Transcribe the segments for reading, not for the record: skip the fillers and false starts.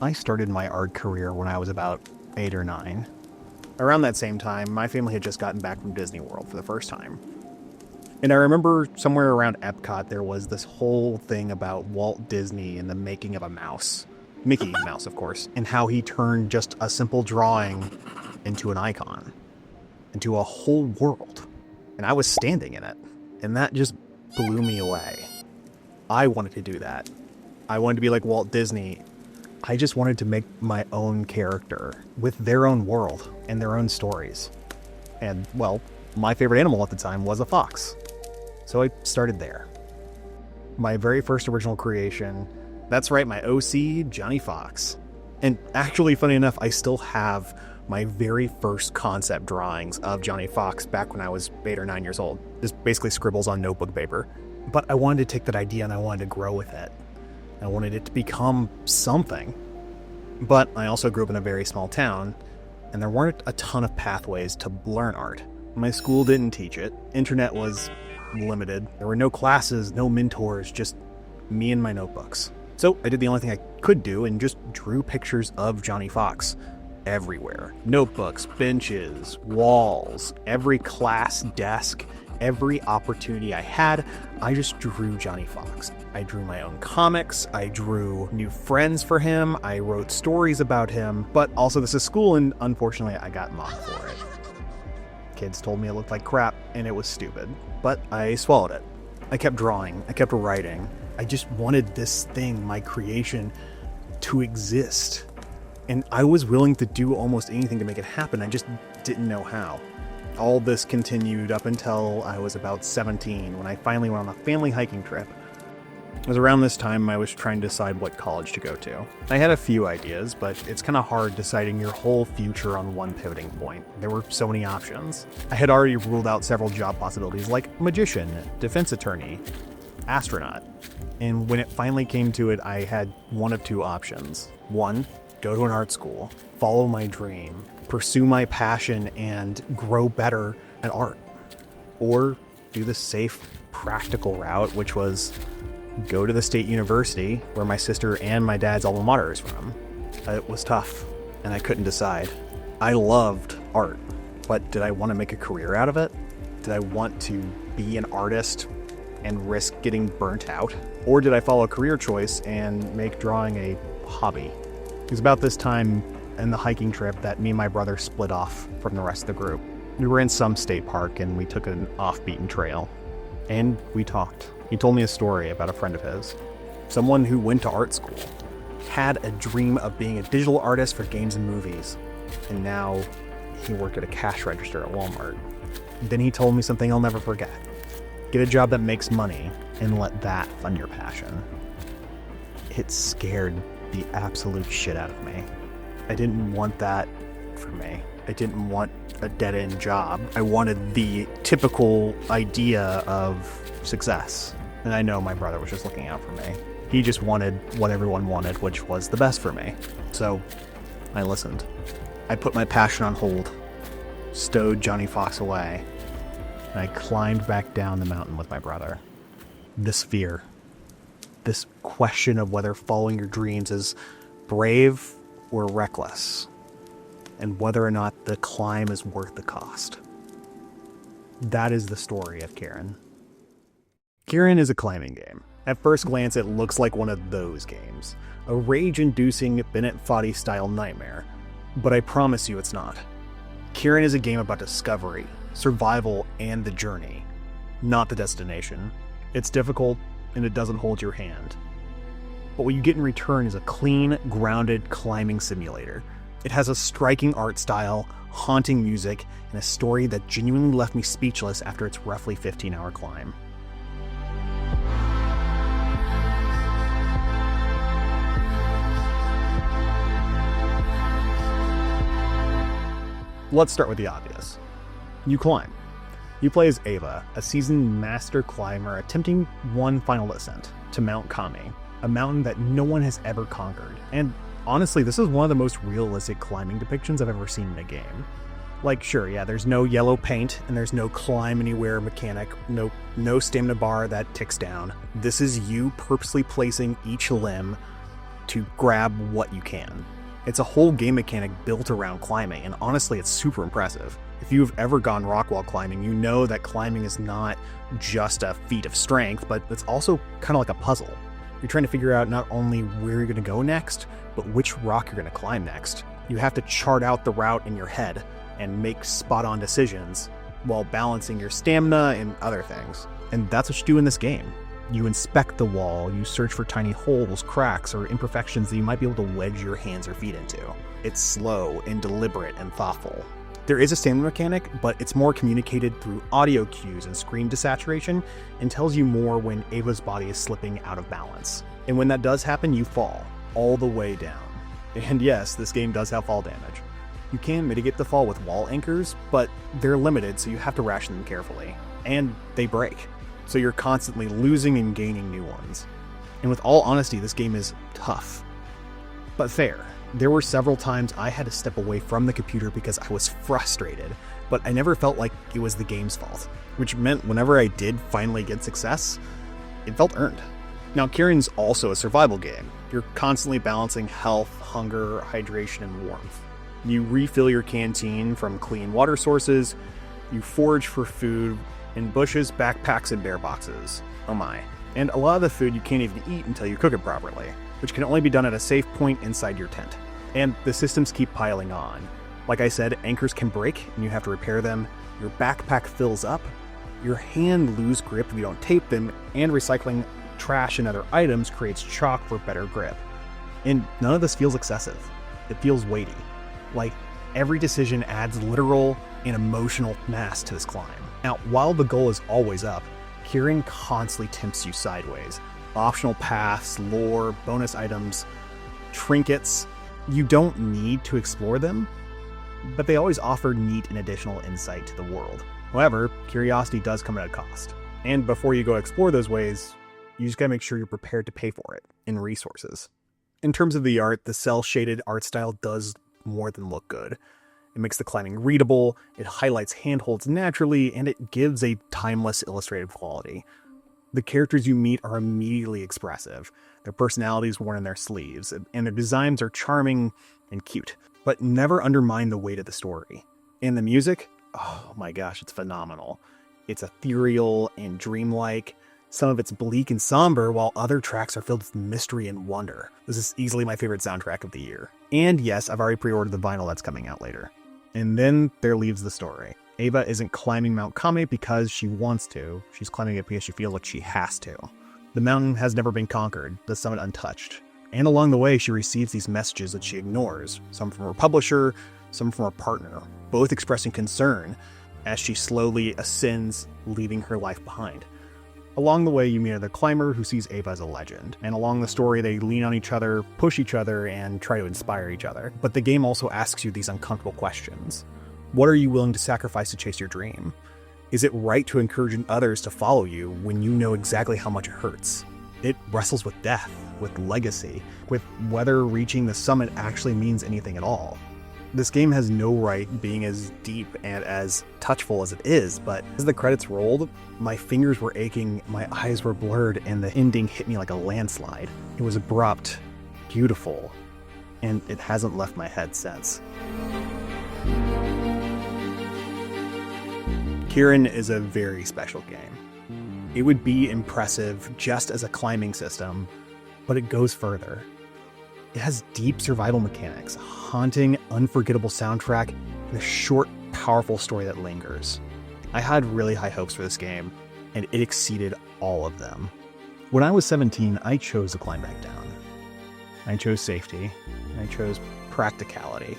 I started my art career when I was about 8 or 9. Around that same time, my family had just gotten back from Disney World for the first time. And I remember somewhere around Epcot, there was this whole thing about Walt Disney and the making of a mouse. Mickey Mouse, of course, and how he turned just a simple drawing into an icon, into a whole world. And I was standing in it, and that just blew me away. I wanted to do that. I wanted to be like Walt Disney. I just wanted to make my own character with their own world and their own stories. And, well, my favorite animal at the time was a fox. So I started there. My very first original creation, that's right, my OC, Johnny Fox. And actually, funny enough, I still have my very first concept drawings of Johnny Fox back when I was 8 or 9 years old. Just basically scribbles on notebook paper. But I wanted to take that idea and I wanted to grow with it. I wanted it to become something. But I also grew up in a very small town, and there weren't a ton of pathways to learn art. My school didn't teach it. Internet was limited. There were no classes, no mentors, just me and my notebooks. So I did the only thing I could do and just drew pictures of Johnny Fox everywhere. Notebooks, benches, walls, every class desk, every opportunity I had, I just drew Johnny Fox. I drew my own comics, I drew new friends for him, I wrote stories about him, but also this is school and unfortunately I got mocked for it. Kids told me it looked like crap and it was stupid, but I swallowed it. I kept drawing, I kept writing. I just wanted this thing, my creation, to exist. And I was willing to do almost anything to make it happen, I just didn't know how. All this continued up until I was about 17 when I finally went on a family hiking trip. It was around this time I was trying to decide what college to go to. I had a few ideas, but it's kind of hard deciding your whole future on one pivoting point. There were so many options. I had already ruled out several job possibilities like magician, defense attorney, astronaut. And when it finally came to it, I had one of two options. One, go to an art school, follow my dream, pursue my passion, and grow better at art. Or do the safe, practical route, which was go to the state university where my sister and my dad's alma mater is from. It was tough, and I couldn't decide. I loved art, but did I want to make a career out of it? Did I want to be an artist and risk getting burnt out? Or did I follow a career choice and make drawing a hobby? It was about this time in the hiking trip that me and my brother split off from the rest of the group. We were in some state park and we took an off-beaten trail. And we talked. He told me a story about a friend of his. Someone who went to art school, had a dream of being a digital artist for games and movies. And now he worked at a cash register at Walmart. Then he told me something I'll never forget. Get a job that makes money and let that fund your passion. It scared the absolute shit out of me. I didn't want that for me. I didn't want a dead-end job. I wanted the typical idea of success. And I know my brother was just looking out for me. He just wanted what everyone wanted, which was the best for me. So I listened. I put my passion on hold, stowed Johnny Fox away, and I climbed back down the mountain with my brother. This fear, this question of whether following your dreams is brave or reckless, and whether or not the climb is worth the cost. That is the story of Cairn. Cairn is a climbing game. At first glance, it looks like one of those games, a rage-inducing Bennett Foddy-style nightmare, but I promise you it's not. Cairn is a game about discovery, survival, and the journey, not the destination. It's difficult, and it doesn't hold your hand. But what you get in return is a clean, grounded climbing simulator. It has a striking art style, haunting music, and a story that genuinely left me speechless after its roughly 15-hour climb. Let's start with the obvious. You climb. You play as Ava, a seasoned master climber attempting one final ascent to Mount Kame, a mountain that no one has ever conquered. And honestly, this is one of the most realistic climbing depictions I've ever seen in a game. Like, sure, yeah, there's no yellow paint, and there's no climb anywhere mechanic, no stamina bar that ticks down. This is you purposely placing each limb to grab what you can. It's a whole game mechanic built around climbing, and honestly, it's super impressive. If you've ever gone rock wall climbing, you know that climbing is not just a feat of strength, but it's also kind of like a puzzle. You're trying to figure out not only where you're going to go next, but which rock you're going to climb next. You have to chart out the route in your head and make spot-on decisions while balancing your stamina and other things. And that's what you do in this game. You inspect the wall, you search for tiny holes, cracks, or imperfections that you might be able to wedge your hands or feet into. It's slow and deliberate and thoughtful. There is a stamina mechanic, but it's more communicated through audio cues and screen desaturation, and tells you more when Ava's body is slipping out of balance. And when that does happen, you fall all the way down. And yes, this game does have fall damage. You can mitigate the fall with wall anchors, but they're limited, so you have to ration them carefully. And they break, so you're constantly losing and gaining new ones. And with all honesty, this game is tough, but fair. There were several times I had to step away from the computer because I was frustrated, but I never felt like it was the game's fault, which meant whenever I did finally get success, it felt earned. Now, Cairn's also a survival game. You're constantly balancing health, hunger, hydration, and warmth. You refill your canteen from clean water sources, you forage for food in bushes, backpacks, and bear boxes. Oh my. And a lot of the food you can't even eat until you cook it properly, which can only be done at a safe point inside your tent. And the systems keep piling on. Like I said, anchors can break and you have to repair them, your backpack fills up, your hand lose grip if you don't tape them, and recycling trash and other items creates chalk for better grip. And none of this feels excessive. It feels weighty. Like every decision adds literal and emotional mass to this climb. Now, while the goal is always up, Cairn constantly tempts you sideways. Optional paths, lore, bonus items, trinkets. You don't need to explore them, but they always offer neat and additional insight to the world. However, curiosity does come at a cost. And before you go explore those ways, you just gotta make sure you're prepared to pay for it in resources. In terms of the art, the cel-shaded art style does more than look good. It makes the climbing readable, it highlights handholds naturally, and it gives a timeless illustrative quality. The characters you meet are immediately expressive, their personalities worn in their sleeves, and their designs are charming and cute, but never undermine the weight of the story. And the music? Oh my gosh, it's phenomenal. It's ethereal and dreamlike. Some of it's bleak and somber, while other tracks are filled with mystery and wonder. This is easily my favorite soundtrack of the year. And yes, I've already pre-ordered the vinyl that's coming out later. And then there leaves the story. Ava isn't climbing Mount Kame because she wants to. She's climbing it because she feels like she has to. The mountain has never been conquered, the summit untouched. And along the way, she receives these messages that she ignores, some from her publisher, some from her partner, both expressing concern as she slowly ascends, leaving her life behind. Along the way, you meet another climber who sees Ava as a legend, and along the story, they lean on each other, push each other, and try to inspire each other. But the game also asks you these uncomfortable questions. What are you willing to sacrifice to chase your dream? Is it right to encourage others to follow you when you know exactly how much it hurts? It wrestles with death, with legacy, with whether reaching the summit actually means anything at all. This game has no right being as deep and as touchful as it is, but as the credits rolled, my fingers were aching, my eyes were blurred, and the ending hit me like a landslide. It was abrupt, beautiful, and it hasn't left my head since. Cairn is a very special game. It would be impressive just as a climbing system, but it goes further. It has deep survival mechanics, a haunting, unforgettable soundtrack, and a short, powerful story that lingers. I had really high hopes for this game, and it exceeded all of them. When I was 17, I chose to climb back down. I chose safety, and I chose practicality,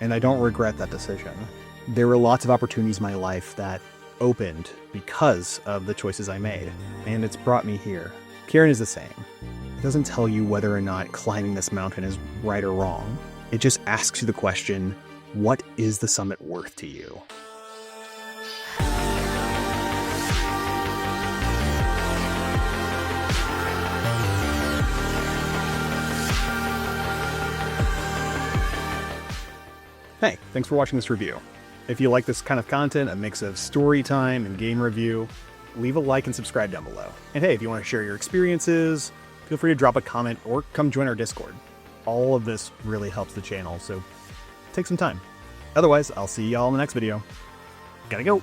and I don't regret that decision. There were lots of opportunities in my life that opened because of the choices I made, and it's brought me here. Cairn is the same. It doesn't tell you whether or not climbing this mountain is right or wrong. It just asks you the question, what is the summit worth to you? Hey, thanks for watching this review. If you like this kind of content, a mix of story time and game review, leave a like and subscribe down below. And hey, if you want to share your experiences, feel free to drop a comment or come join our Discord. All of this really helps the channel, so take some time. Otherwise, I'll see y'all in the next video. Gotta go.